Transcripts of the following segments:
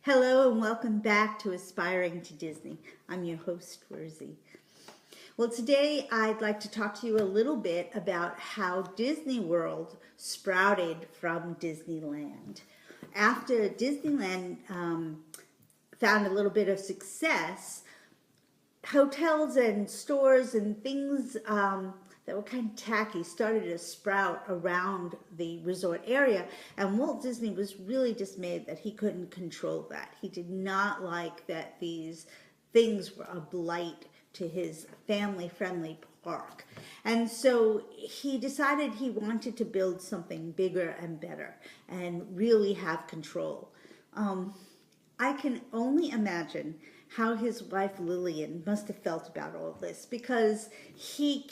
Hello and welcome back to Aspiring to Disney. I'm your host, Rosie. Well, today I'd like to talk to you a little bit about how Disney World sprouted from Disneyland. After Disneyland found a little bit of success, hotels and stores and things that were kind of tacky started to sprout around the resort area, and Walt Disney was really dismayed that he couldn't control that. He did not like that these things were a blight to his family-friendly park. And so he decided he wanted to build something bigger and better and really have control. I can only imagine how his wife Lillian must have felt about all this, because he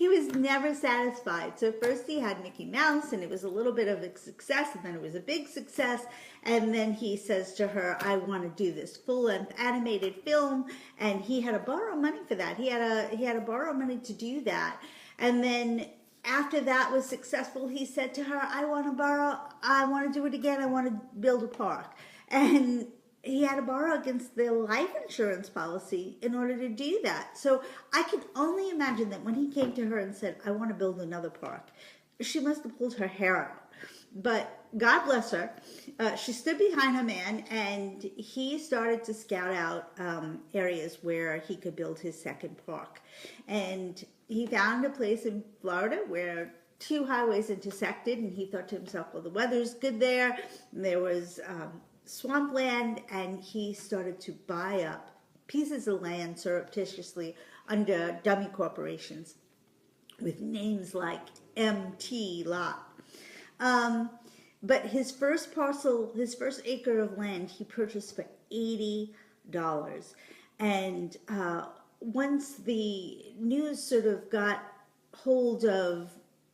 was never satisfied. So first he had Mickey Mouse and it was a little bit of a success, and then it was a big success, and then he says to her, I want to do this full-length animated film, and he had to borrow money for that. He had to borrow money to do that. And then after that was successful, he said to her, I want to do it again, I want to build a park. And he had to borrow against the life insurance policy in order to do that. So I can only imagine that when he came to her and said, I want to build another park, she must have pulled her hair out. But God bless her, she stood behind her man, and he started to scout out areas where he could build his second park. And he found a place in Florida where two highways intersected, and he thought to himself, well, the weather's good there. And there was swampland, and he started to buy up pieces of land surreptitiously under dummy corporations with names like MT Lot. But his first parcel, his first acre of land, he purchased for $80. And once the news sort of got hold of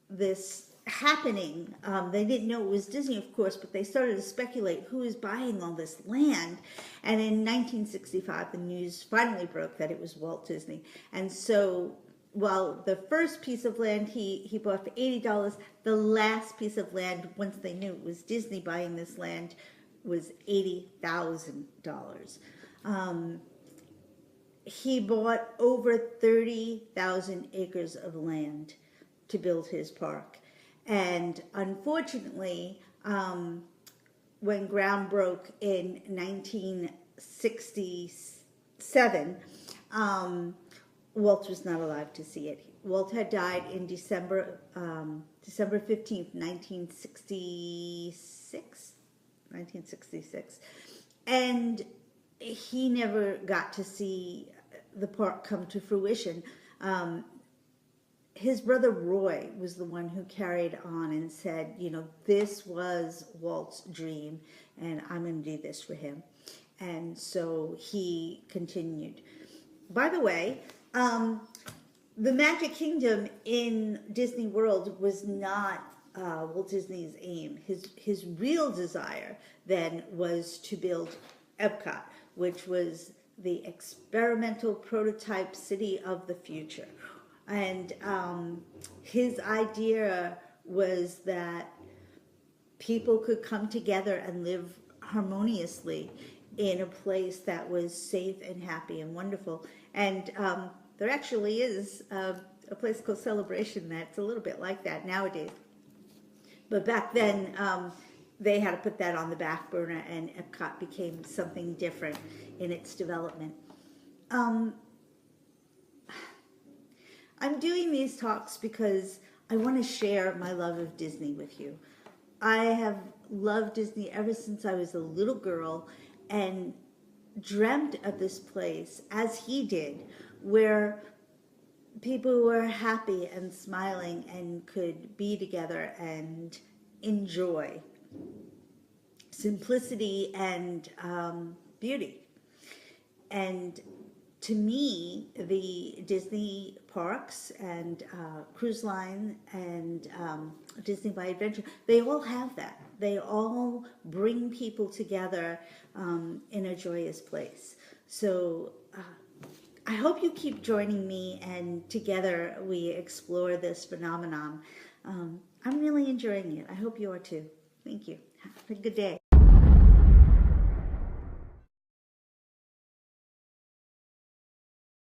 this happening, they didn't know it was Disney, of course, but they started to speculate who is buying all this land. And in 1965, the news finally broke that it was Walt Disney. And so, well, the first piece of land he bought for $80, the last piece of land, once they knew it was Disney buying this land, was $80,000. He bought over 30,000 acres of land to build his park. And unfortunately, when ground broke in 1967, Walt was not alive to see it. Walt had died in December 15th, 1966. And he never got to see the park come to fruition. His brother Roy was the one who carried on and said, you know, this was Walt's dream, and I'm going to do this for him. And so he continued. By the way, the Magic Kingdom in Disney World was not Walt Disney's aim. His real desire then was to build Epcot, which was the experimental prototype city of the future. And his idea was that people could come together and live harmoniously in a place that was safe and happy and wonderful. And there actually is a place called Celebration that's a little bit like that nowadays. But back then, they had to put that on the back burner, and Epcot became something different in its development. I'm doing these talks because I want to share my love of Disney with you. I have loved Disney ever since I was a little girl and dreamt of this place, as he did, where people were happy and smiling and could be together and enjoy simplicity and beauty. And to me, the Disney parks and cruise line and Disney by Adventure, they all have that. They all bring people together in a joyous place. So I hope you keep joining me, and together we explore this phenomenon. I'm really enjoying it. I hope you are too. Thank you. Have a good day.